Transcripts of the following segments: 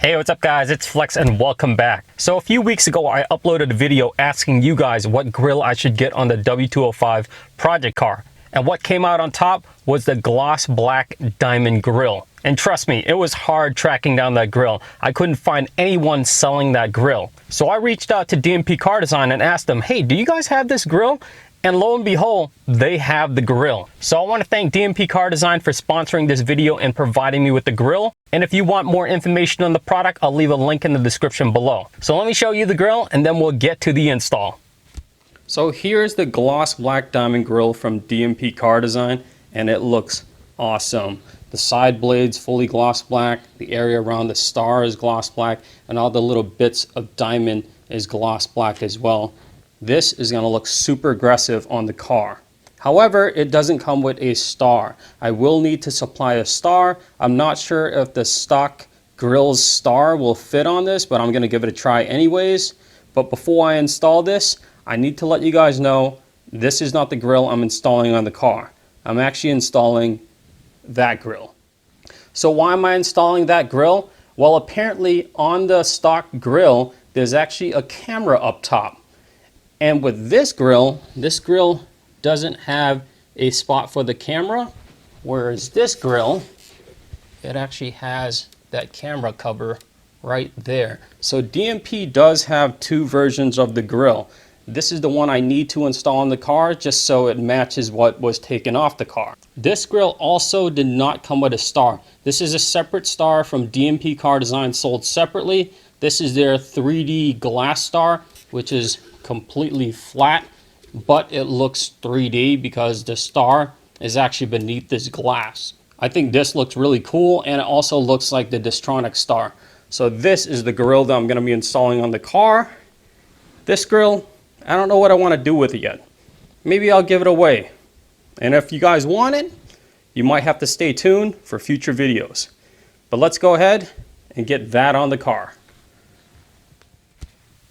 Hey, what's up guys? It's Flex and welcome back. So a few weeks ago, I uploaded a video asking you guys what grille I should get on the W205 project car. And what came out on top was the gloss black diamond grille. And trust me, it was hard tracking down that grille. I couldn't find anyone selling that grille. So I reached out to DMP Car Design and asked them, hey, do you guys have this grille? And lo and behold, they have the grille. So I want to thank DMP Car Design for sponsoring this video and providing me with the grille. And if you want more information on the product, I'll leave a link in the description below. So let me show you the grille and then we'll get to the install. So here's the gloss black diamond grille from DMP Car Design, and it looks awesome. The side blades fully gloss black, the area around the star is gloss black, and all the little bits of diamond is gloss black as well. This is going to look super aggressive on the car. However, it doesn't come with a star. I will need to supply a star. I'm not sure if the stock grille's star will fit on this, but I'm going to give it a try anyways. But before I install this, I need to let you guys know this is not the grille I'm installing on the car. I'm actually installing that grille. So why am I installing that grille? Well, apparently on the stock grille, there's actually a camera up top. And with this grille doesn't have a spot for the camera, whereas this grille, it actually has that camera cover right there. So DMP does have two versions of the grille. This is the one I need to install in the car just so it matches what was taken off the car. This grille also did not come with a star. This is a separate star from DMP Car Design, sold separately. This is their 3D glass star, which is completely flat, but it looks 3D because the star is actually beneath this glass. I think this looks really cool, and it also looks like the distronic star. So this is the grille that I'm going to be installing on the car. This grille, I don't know what I want to do with it yet. Maybe I'll give it away. And if you guys want it, you might have to stay tuned for future videos. But let's go ahead and get that on the car.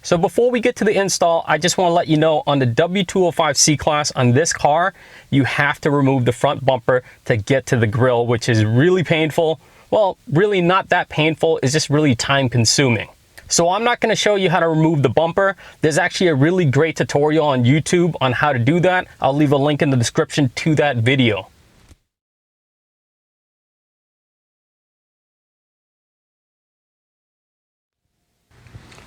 So before we get to the install, I just want to let you know on the W205 C-Class on this car, you have to remove the front bumper to get to the grille, which is really painful. Well, really not that painful, it's just really time consuming. So I'm not going to show you how to remove the bumper. There's actually a really great tutorial on YouTube on how to do that. I'll leave a link in the description to that video.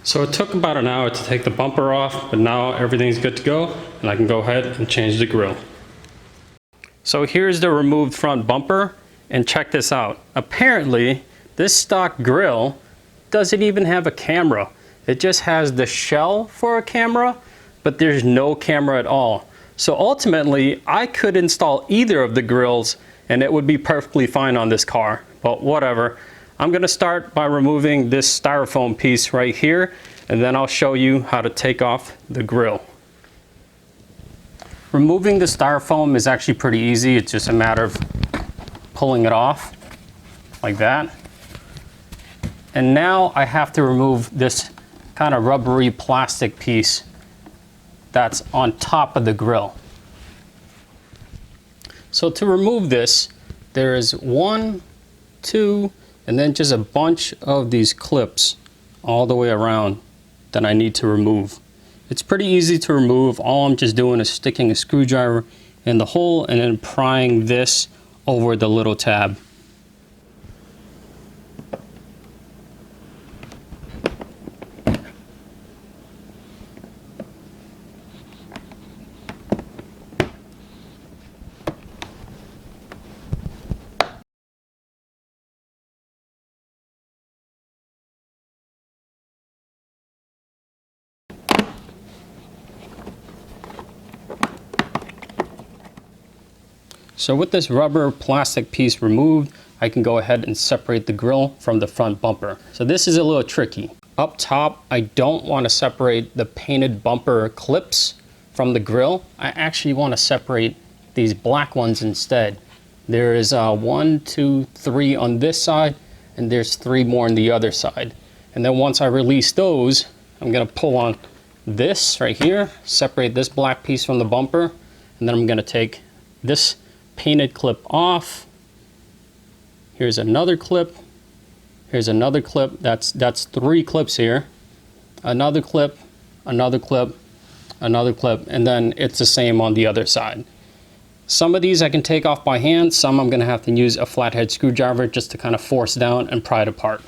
So it took about an hour to take the bumper off, but now everything's good to go and I can go ahead and change the grille. So here's the removed front bumper, and check this out. Apparently this stock grille doesn't even have a camera. It just has the shell for a camera, but there's no camera at all. So ultimately I could install either of the grilles and it would be perfectly fine on this car, but whatever. I'm going to start by removing this styrofoam piece right here, and then I'll show you how to take off the grille. Removing the styrofoam is actually pretty easy. It's just a matter of pulling it off like that. And now I have to remove this kind of rubbery plastic piece that's on top of the grille. So to remove this, there is 1, 2, and then just a bunch of these clips all the way around that I need to remove. It's pretty easy to remove. All I'm just doing is sticking a screwdriver in the hole and then prying this over the little tab. So with this rubber plastic piece removed, I can go ahead and separate the grille from the front bumper. So this is a little tricky. Up top, I don't want to separate the painted bumper clips from the grille. I actually want to separate these black ones instead. There is 1, 2, 3 on this side, and there's 3 more on the other side. And then once I release those, I'm going to pull on this right here, separate this black piece from the bumper, and then I'm going to take this painted clip off. Here's another clip, Here's another clip. That's 3 clips here. Another clip, another clip, another clip, and then it's the same on the other side. Some of these I can take off by hand. Some I'm going to have to use a flathead screwdriver just to kind of force down and pry it apart.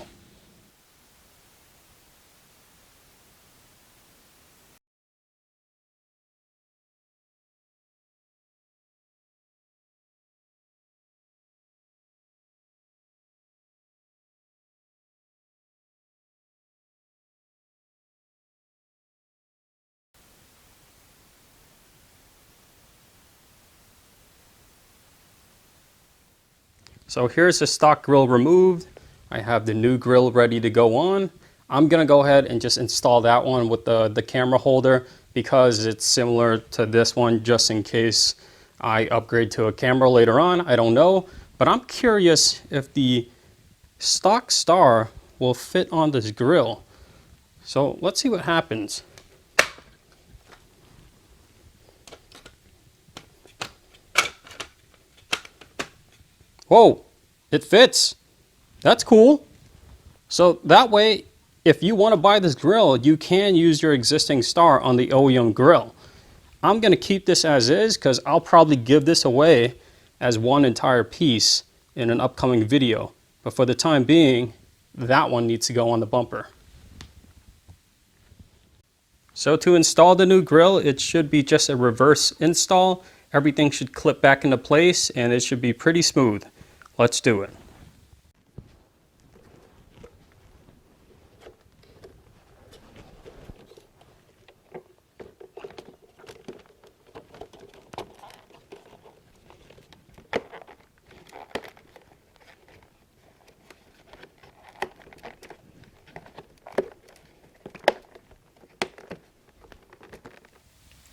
So here's the stock grill removed. I have the new grill ready to go on. I'm gonna go ahead and just install that one with the camera holder because it's similar to this one, just in case I upgrade to a camera later on. I don't know, but I'm curious if the stock star will fit on this grill. So let's see what happens. Whoa, it fits. That's cool. So that way, if you want to buy this grill, you can use your existing star on the OEM grill. I'm going to keep this as is because I'll probably give this away as one entire piece in an upcoming video. But for the time being, that one needs to go on the bumper. So to install the new grill, it should be just a reverse install. Everything should clip back into place and it should be pretty smooth. Let's do it.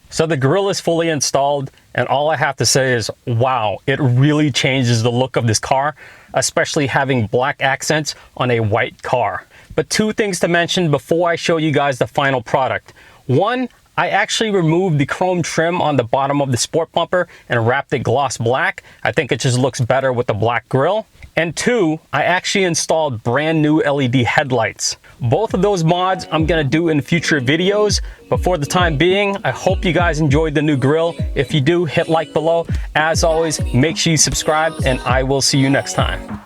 So the grill is fully installed, and all I have to say is, wow, it really changes the look of this car, especially having black accents on a white car. But 2 things to mention before I show you guys the final product. 1, I actually removed the chrome trim on the bottom of the sport bumper and wrapped it gloss black. I think it just looks better with the black grill. And 2, I actually installed brand new LED headlights. Both of those mods I'm gonna do in future videos, but for the time being, I hope you guys enjoyed the new grill. If you do, hit like below. As always, make sure you subscribe, and I will see you next time.